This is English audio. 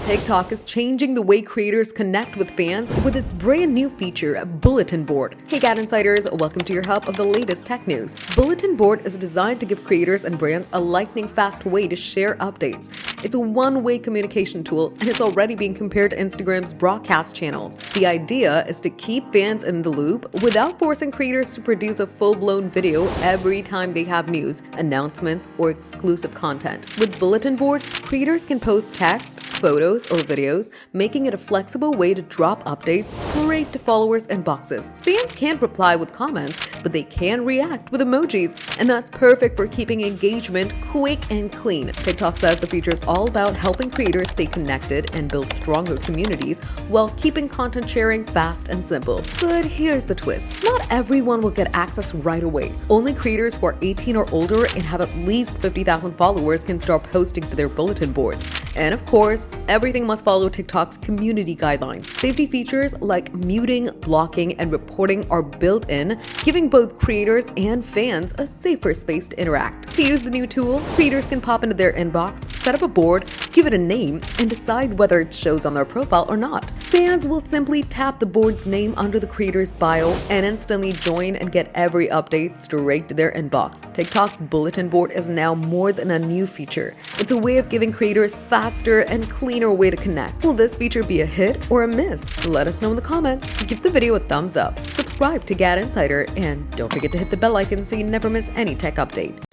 TikTok is changing the way creators connect with fans with its brand new feature, Bulletin Board. Hey GadInsiders, welcome to your hub of the latest tech news. Bulletin Board is designed to give creators and brands a lightning-fast way to share updates. It's a one-way communication tool, and it's already being compared to Instagram's broadcast channels. The idea is to keep fans in the loop without forcing creators to produce a full-blown video every time they have news, announcements, or exclusive content. With Bulletin Board, creators can post text, photos, or videos, making it a flexible way to drop updates straight to followers' inboxes. Fans can't reply with comments, but they can react with emojis, and that's perfect for keeping engagement quick and clean. TikTok says the feature is all about helping creators stay connected and build stronger communities while keeping content sharing fast and simple. But here's the twist. Not everyone will get access right away. Only creators who are 18 or older and have at least 50,000 followers can start posting to their bulletin boards. And of course, everything must follow TikTok's community guidelines. Safety features like muting, blocking, and reporting are built in, giving both creators and fans a safer space to interact. To use the new tool, creators can pop into their inbox, set up a board, give it a name, and decide whether it shows on their profile or not. Fans will simply tap the board's name under the creator's bio and instantly join and get every update straight to their inbox. TikTok's bulletin board is now more than a new feature. It's a way of giving creators faster and cleaner way to connect. Will this feature be a hit or a miss? Let us know in the comments. Give the video a thumbs up, subscribe to GadInsider, and don't forget to hit the bell icon so you never miss any tech update.